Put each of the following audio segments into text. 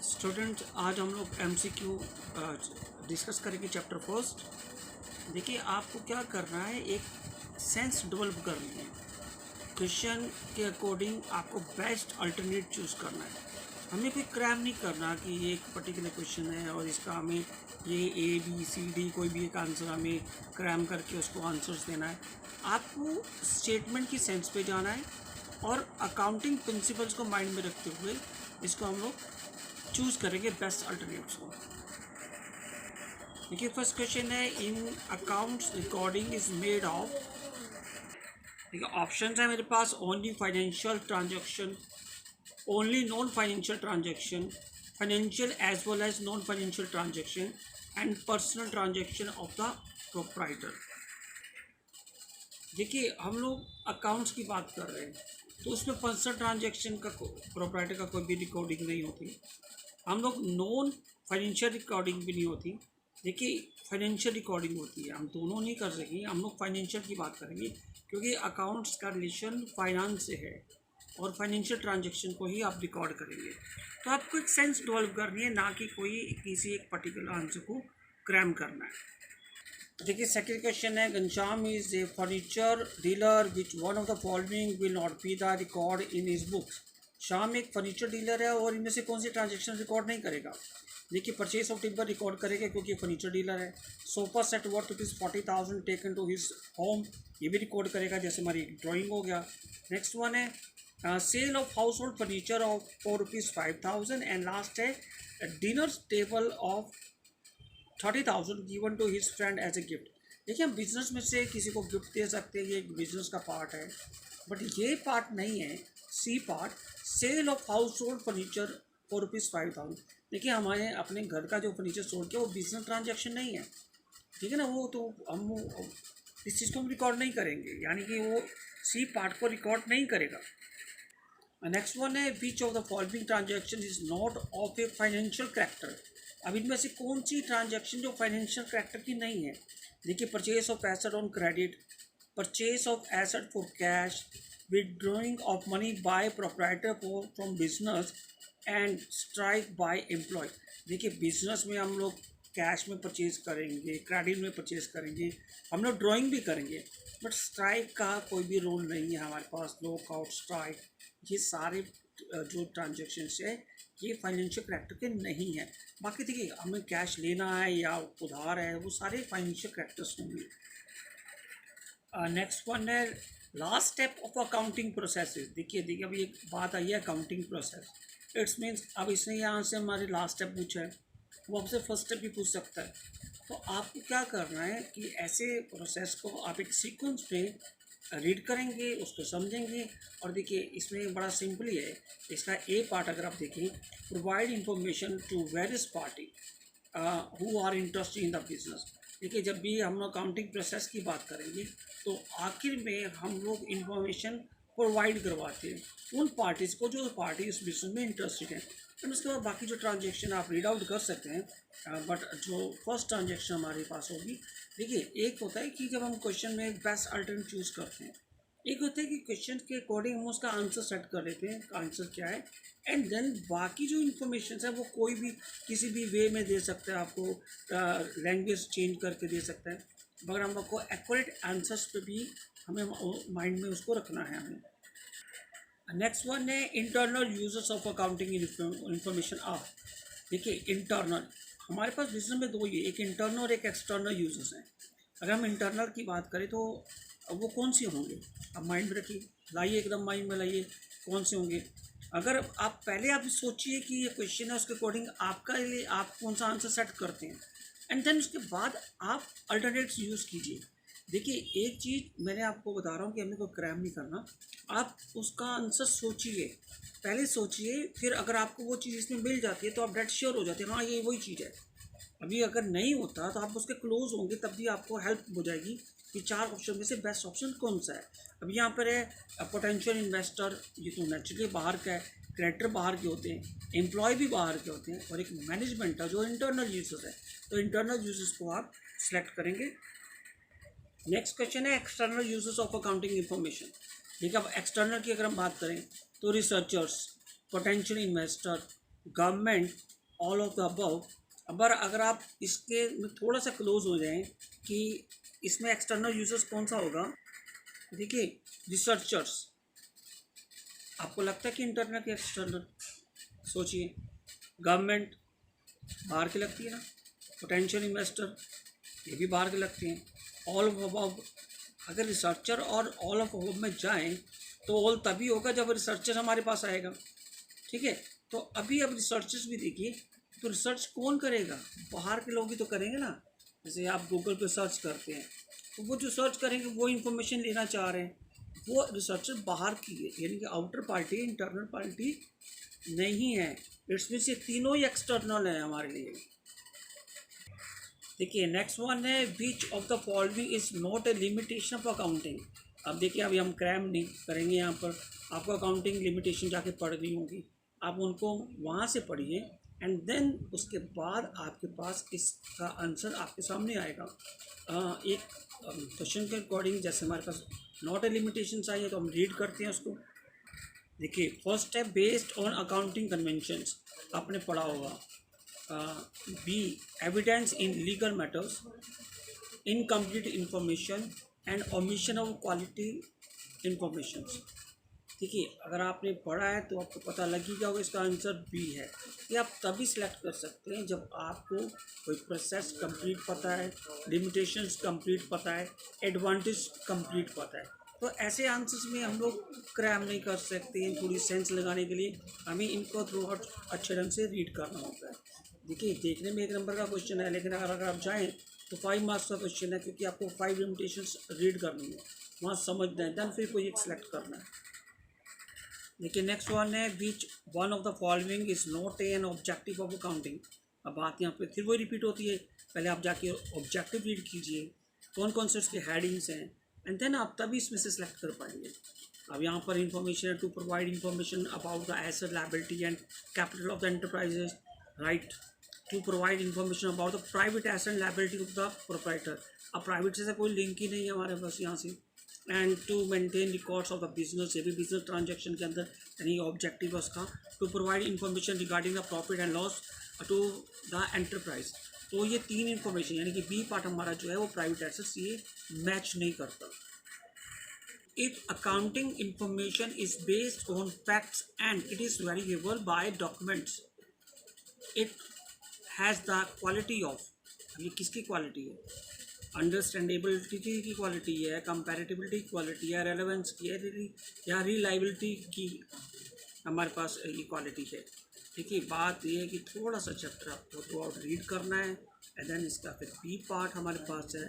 Student, आज हम लोग एमसीक्यू डिस्कस करेंगे चैप्टर फर्स्ट। देखिए, आपको क्या करना है, एक सेंस डेवलप करनी है। क्वेश्चन के अकॉर्डिंग आपको बेस्ट अल्टरनेट चूज़ करना है। हमें कोई क्रैम नहीं करना कि ये एक पर्टिकुलर क्वेश्चन है और इसका हमें ये ABCD कोई भी एक आंसर हमें क्रैम करके उसको आंसर्स देना है। आपको स्टेटमेंट की सेंस पे जाना है और अकाउंटिंग प्रिंसिपल्स को माइंड में रखते हुए इसको हम लोग चूज़ करेंगे बेस्ट अल्टरनेट्स को। देखिए, फर्स्ट क्वेश्चन है, in accounts recording is made of. देखिए, ऑप्शन है मेरे पास, only financial transaction, only non financial transaction, financial as well as non financial transaction and personal transaction of the proprietor. देखिए, हम लोग अकाउंट्स की बात कर रहे हैं तो उसमें पर्सनल ट्रांजेक्शन का प्रोप्राइटर का कोई भी रिकॉर्डिंग नहीं होती। हम लोग नॉन फाइनेंशियल रिकॉर्डिंग भी नहीं होती। देखिए, फाइनेंशियल रिकॉर्डिंग होती है, हम दोनों नहीं कर सकेंगे, हम लोग फाइनेंशियल की बात करेंगे क्योंकि अकाउंट्स का रिलेशन फाइनेंस से है और फाइनेंशियल ट्रांजैक्शन को ही आप रिकॉर्ड करेंगे। तो आपको एक सेंस डेवलप करनी है, ना कि कोई किसी एक पर्टिकुलर आंसर को क्रैम करना है। देखिए, सेकंड क्वेश्चन है, Ghanshyam is a furniture dealer which one of the following will not be the record in his books. Shyam एक फर्नीचर डीलर है और इनमें से कौन सी ट्रांजैक्शन रिकॉर्ड नहीं करेगा। देखिए, परचेज ऑफ टिम्बर रिकॉर्ड करेगा क्योंकि फर्नीचर डीलर है। Sofa set worth ₹40,000 taken to his home, ये भी रिकॉर्ड करेगा, जैसे हमारी ड्राइंग हो गया। नेक्स्ट वन है, sale of household furniture of ₹5,000 and last है dinner table of 30,000 given to his friend as a gift. देखिए, हम बिजनेस में से किसी को गिफ्ट दे सकते हैं, ये एक बिजनेस का पार्ट है, बट ये पार्ट नहीं है। C part, sale of household furniture for ₹5,000। देखिए, हमारे अपने घर का जो फर्नीचर सोल्ड किया वो बिजनेस ट्रांजैक्शन नहीं है, ठीक है ना। वो तो हम इस चीज़ को हम रिकॉर्ड नहीं करेंगे, यानी कि वो सी पार्ट को रिकॉर्ड नहीं करेगा। नेक्स्ट वन है, which of the following transaction is not of a financial character. अब इनमें से कौन सी ट्रांजैक्शन जो फाइनेंशियल कैरेक्टर की नहीं है। देखिए, purchase of asset on credit, purchase of asset for cash, withdrawing of money by proprietor from business and strike by employ. देखिए, बिजनेस में हम लोग कैश में परचेज करेंगे, क्रेडिट में परचेज करेंगे, हम लोग ड्राइंग भी करेंगे, बट स्ट्राइक का कोई भी रोल नहीं है हमारे पास। लॉक आउट, स्ट्राइक, ये सारे जो ट्रांजेक्शन्स है ये फाइनेंशियल कैरेक्टर के नहीं है। बाकी देखिए, हमें कैश लेना है या उधार है, वो सारे फाइनेंशियल कैरेक्टर्स होंगे। नेक्स्ट वन है, last step of accounting process. देखिए अभी एक बात आई है अकाउंटिंग प्रोसेस, इट्स मीन्स अब इसने यहाँ से हमारे लास्ट स्टेप पूछा है, वो आपसे फर्स्ट स्टेप भी पूछ सकता है। तो आपको क्या करना है कि ऐसे प्रोसेस को आप एक सीक्वेंस पे रीड करेंगे, उसको समझेंगे। और देखिए, इसमें बड़ा सिंपल ही है। इसका ए पार्ट अगर आप देखें, provide information to various party who are interested in the business. देखिए, जब भी हम लोग अकाउंटिंग प्रोसेस की बात करेंगे तो आखिर में हम लोग इंफॉर्मेशन प्रोवाइड करवाते हैं उन पार्टीज़ को जो पार्टी इस बिजनेस में इंटरेस्टेड है। फिर उसके बाद बाकी जो ट्रांजेक्शन आप रीड आउट कर सकते हैं, बट जो फर्स्ट ट्रांजेक्शन हमारे पास होगी। देखिए, एक होता है कि जब हम क्वेश्चन में बेस्ट अल्टरनेट चूज़ करते हैं, एक होता है कि क्वेश्चन के अकॉर्डिंग हम उसका आंसर सेट कर लेते हैं, आंसर क्या है, एंड देन बाकी जो इन्फॉर्मेशन है वो कोई भी किसी भी वे में दे सकता है, आपको लैंग्वेज चेंज करके दे सकता है, मगर हम लोग को एक्यूरेट आंसर्स पे भी हमें माइंड में उसको रखना है हमें। नेक्स्ट वन है, internal users of accounting information are. देखिए, इंटरनल हमारे पास बिजनेस में दो ही है, एक इंटरनल और एक एक्सटर्नल यूजर्स हैं। अगर हम इंटरनल की बात करें तो वो कौन से होंगे, अब माइंड में रखिए, लाइए एकदम माइंड में लाइए, कौन से होंगे। अगर आप पहले आप सोचिए कि ये क्वेश्चन है, उसके अकॉर्डिंग आपका लिए आप कौन सा आंसर सेट करते हैं, एंड देन उसके बाद आप अल्टरनेट्स यूज़ कीजिए। देखिए, एक चीज़ मैंने आपको बता रहा हूँ कि हमें कोई क्रैम नहीं करना, आप उसका आंसर सोचिए, पहले सोचिए, फिर अगर आपको वो चीज़ इसमें मिल जाती है तो आप डेट श्योर हो जाते हैं, हाँ ये वही चीज़ है। अभी अगर नहीं होता तो आप उसके क्लोज होंगे, तब भी आपको हेल्प हो जाएगी कि 4 ऑप्शन में से बेस्ट ऑप्शन कौन सा है। अब यहाँ पर है पोटेंशियल इन्वेस्टर, ये तो नेचुरली बाहर का है, क्रेडिटर बाहर के होते हैं, एम्प्लॉय भी बाहर के होते हैं, और एक मैनेजमेंट है जो इंटरनल यूजर्स है, तो इंटरनल यूजर्स को आप सेलेक्ट करेंगे। नेक्स्ट क्वेश्चन है, external users of accounting information. देखिए, अब एक्सटर्नल की अगर हम बात करें तो researchers, potential investor, government, all of the above. अगर आप इसके में थोड़ा सा क्लोज हो जाएं कि इसमें एक्सटर्नल यूजर्स कौन सा होगा, देखिए रिसर्चर्स। आपको लगता है कि इंटरनल के एक्सटर्नल? सोचिए, गवर्नमेंट बाहर की लगती है ना, पोटेंशियल इन्वेस्टर ये भी बाहर के लगते हैं, ऑल ऑफ अबव। अगर रिसर्चर और ऑल ऑफ अबव में जाएं तो ऑल तभी होगा जब रिसर्चर हमारे पास आएगा, ठीक है। तो अभी अब रिसर्चर्स भी देखिए, तो रिसर्च कौन करेगा? बाहर के लोग ही तो करेंगे ना। जैसे आप गूगल पे सर्च करते हैं तो वो जो सर्च करेंगे वो इन्फॉर्मेशन लेना चाह रहे हैं, वो रिसर्चर बाहर की है, यानी कि आउटर पार्टी, इंटरनल पार्टी नहीं है। इट्स मीन्स ये तीनों ही एक्सटर्नल है हमारे लिए। देखिए नेक्स्ट वन है, which of the following is not a limitation of accounting. अब देखिए, अभी हम क्रैम नहीं करेंगे यहाँ पर, आपको अकाउंटिंग लिमिटेशन जाके पढ़नी होगी, आप उनको वहाँ से पढ़िए एंड देन उसके बाद आपके पास इसका आंसर आपके सामने आएगा। एक क्वेश्चन के अकॉर्डिंग जैसे हमारे पास नॉट ए लिमिटेशन चाहिए तो हम रीड करते हैं उसको। देखिए फर्स्ट है, बेस्ड ऑन अकाउंटिंग कन्वेंशंस, आपने पढ़ा होगा। B, evidence in legal matters, incomplete information and omission of quality information. देखिए अगर आपने पढ़ा है तो आपको पता लग ही जाओगे इसका आंसर बी है। ये आप तभी सिलेक्ट कर सकते हैं जब आपको कोई प्रोसेस कंप्लीट पता है, लिमिटेशंस कंप्लीट पता है, एडवांटेज कंप्लीट पता है। तो ऐसे आंसर्स में हम लोग क्रैम नहीं कर सकते हैं। थोड़ी सेंस लगाने के लिए हमें इनको थ्रू आउट अच्छे ढंग से रीड करना होता है। देखिए देखने में 1 नंबर का क्वेश्चन है, लेकिन अगर आप जाएँ तो 5 मार्क्स का क्वेश्चन है, क्योंकि आपको 5 लिमिटेशंस रीड करनी है, वहाँ समझना है, देन फिर कोई एक सिलेक्ट करना है। देखिए नेक्स्ट वन है, which one of the following is not an objective of accounting. अब बात यहाँ पे फिर वही रिपीट होती है, पहले आप जाके ऑब्जेक्टिव रीड कीजिए, कौन कौन से उसके हेडिंग्स हैं, एंड देन आप तभी इसमें से सिलेक्ट कर पाएंगे। अब यहाँ पर इंफॉर्मेशन है, to provide information about the asset, liability and capital of the enterprises, right. To provide information about the private asset and liability of the proprietor. अब प्राइवेट से कोई लिंक ही नहीं है हमारे पास यहाँ से। And to maintain records of the business, ये भी बिजनेस ट्रांजेक्शन के अंदर यानी ऑब्जेक्टिव है उसका। To provide information regarding the profit and loss to the enterprise. तो ये 3 इन्फॉर्मेशन यानी कि बी पार्ट हमारा जो है वो प्राइवेट एसेट्स ये मैच नहीं करता। If accounting information is based on facts and it is variable bye documents, it has the quality of, ये किसकी क्वालिटी है? अंडरस्टैंडेबिलिटी की क्वालिटी है, कंपैरेटिबिलिटी की क्वालिटी है, रेलेवेंस की है, या रिलायबिलिटी की हमारे पास ये क्वालिटी है। देखिए बात ये है कि थोड़ा सा चैप्टर आपको थ्रू आउट रीड करना है एंड देन इसका फिर बी पार्ट हमारे पास है,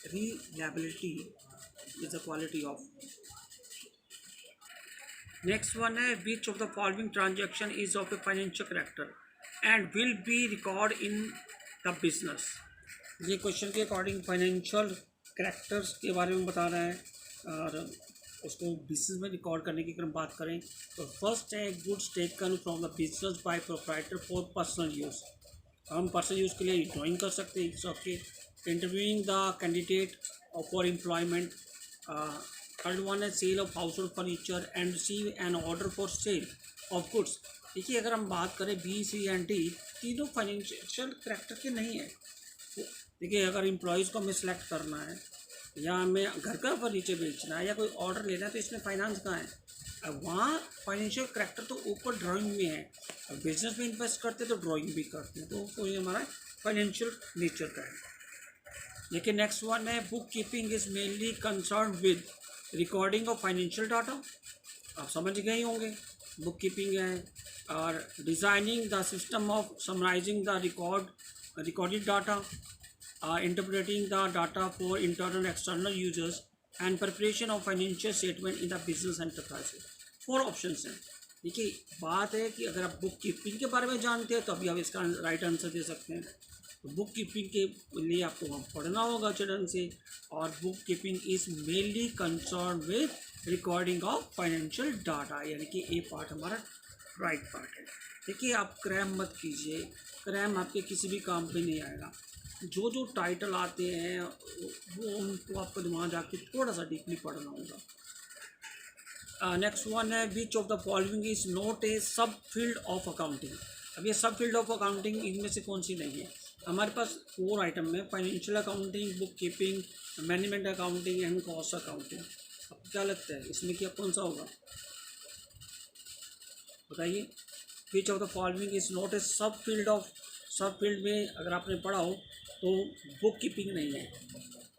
reliability is the quality of. Next one है, which of the following transaction is of a financial character and will be record in the business. ये question के अकॉर्डिंग फाइनेंशियल करेक्टर्स के बारे में बता रहा है और उसको बिजनेस में रिकॉर्ड करने की अगर हम बात करें तो फर्स्ट है, goods taken from the business by proprietor for personal use. हम पर्सनल यूज़ के लिए ड्राइंग कर सकते हैं सबके। Interviewing the candidate for employment. Third one है, sale of household furniture and receive an order for sale of goods. देखिए अगर हम बात करें बी, सी एंड डी, तीनों फाइनेंशियल करेक्टर के नहीं है। देखिए अगर एम्प्लॉयज़ को हमें सेलेक्ट करना है या हमें घर का फर्नीचर बेचना है या कोई ऑर्डर लेना है तो इसमें फाइनेंस कहाँ है? अब वहाँ फाइनेंशियल करेक्टर तो ऊपर ड्राइंग में है। अब बिजनेस में इन्वेस्ट करते तो ड्राइंग भी करते हैं, तो कोई हमारा फाइनेंशियल नेचर का है। देखिए नेक्स्ट वन है, book keeping is mainly concern with recording of financial data. आप समझ गए ही होंगे, बुक कीपिंग है और designing the system of summarising the recorded data, interpreting the data for internal and external users, and preparation of financial statement in the business enterprises। 4 options हैं। देखिए बात है कि अगर आप बुक कीपिंग के बारे में जानते हैं तो अभी आप इसका राइट आंसर दे सकते हैं। तो बुक कीपिंग के लिए आपको वहाँ पढ़ना होगा अच्छे ढंग से, और book keeping is mainly concern with recording of financial data, यानी कि ए पार्ट हमारा राइट पार्ट है। देखिए आप क्रैम मत कीजिए, क्रैम आपके किसी भी काम पे नहीं आएगा। जो जो टाइटल आते हैं वो उनको आपको वहाँ जाके थोड़ा सा डीपली पढ़ना होगा। नेक्स्ट वन है, which of the following is not a सब फील्ड ऑफ अकाउंटिंग। अब ये सब फील्ड ऑफ अकाउंटिंग इनमें से कौन सी नहीं है? हमारे पास 4 आइटम में financial accounting, book keeping, management accounting and cost accounting. आपको क्या लगता है इसमें क्या कौन सा होगा, बताइए? विच of the following is not a सब फील्ड ऑफ, सब फील्ड में अगर आपने पढ़ा हो तो बुक कीपिंग नहीं है,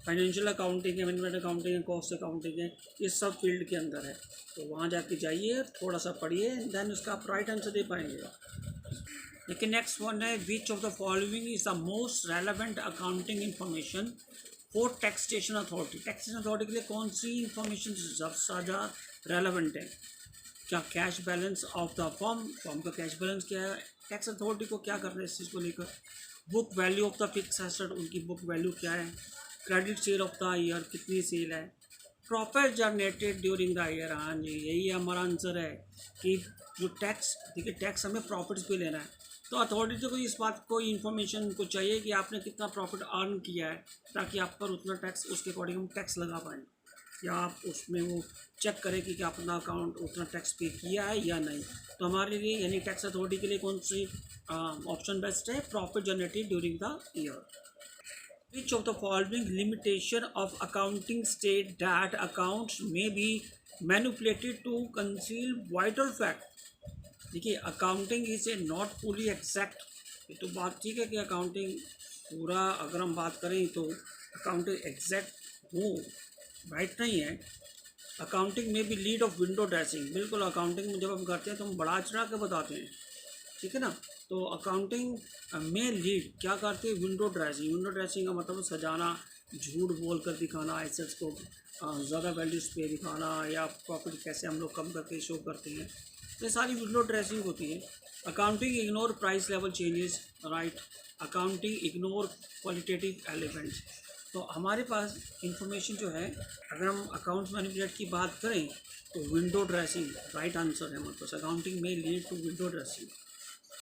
फाइनेंशियल अकाउंटिंग है, मैनेजमेंट अकाउंटिंग है, कॉस्ट अकाउंटिंग है, ये सब फील्ड के अंदर है। तो वहाँ जाके जाइए, थोड़ा सा पढ़िए, देन उसका आप राइट आंसर दे पाएंगे। लेकिन नेक्स्ट वन है, which of the following is the most relevant accounting information for taxation authority. Taxation authority के लिए कौन सी इंफॉर्मेशन ज़्यादा रेलेवेंट है? क्या cash balance of the firm, firm का कैश बैलेंस क्या है, टैक्स अथॉरिटी को क्या करना है इस चीज़ को लेकर, book value of the fix asset, उनकी बुक वैल्यू क्या है, credit sale of the year, कितनी सेल है, profit generated during the year. हाँ जी, यही हमारा आंसर है कि जो टैक्स, देखिए टैक्स हमें प्रॉफिट्स पे लेना है, तो अथॉरिटी को इस बात को इन्फॉर्मेशन को चाहिए कि आपने कितना प्रॉफिट अर्न किया है, ताकि आप पर उतना टैक्स, उसके अकॉर्डिंग हम टैक्स लगा पाएँ, या आप उसमें वो चेक करें कि क्या अपना अकाउंट उतना टैक्स पे किया है या नहीं। तो हमारे लिए यानी टैक्स अथॉरिटी के लिए कौन सी ऑप्शन बेस्ट है? Profit generated during the year. Which of the following limitation of accounting state that accounts may be manipulated to conceal vital fact. देखिए accounting is a not fully exact, ये तो बात ठीक है कि अकाउंटिंग पूरा अगर हम बात करें तो अकाउंटिंग एग्जैक्ट हो, राइट नहीं है। अकाउंटिंग में भी लीड ऑफ विंडो ड्रेसिंग, बिल्कुल अकाउंटिंग में जब हम करते हैं तो हम बढ़ा चढ़ा के बताते हैं, ठीक है ना। तो अकाउंटिंग में लीड क्या करते हैं? Window dressing. विंडो ड्रेसिंग का मतलब सजाना, झूठ बोल कर दिखाना, एसेट्स को ज़्यादा वैल्यूज़ पे दिखाना, या प्रॉफिट कैसे हम लोग कम करके शो करते हैं, ये सारी विंडो ड्रेसिंग होती है। Accounting ignore price level changes, right. Accounting ignore qualitative elements. तो हमारे पास इंफॉर्मेशन जो है, अगर हम अकाउंट्स मैनिपुलेट की बात करें तो विंडो ड्रेसिंग राइट आंसर है हमारे पास। अकाउंटिंग में लीड टू विंडो ड्रेसिंग।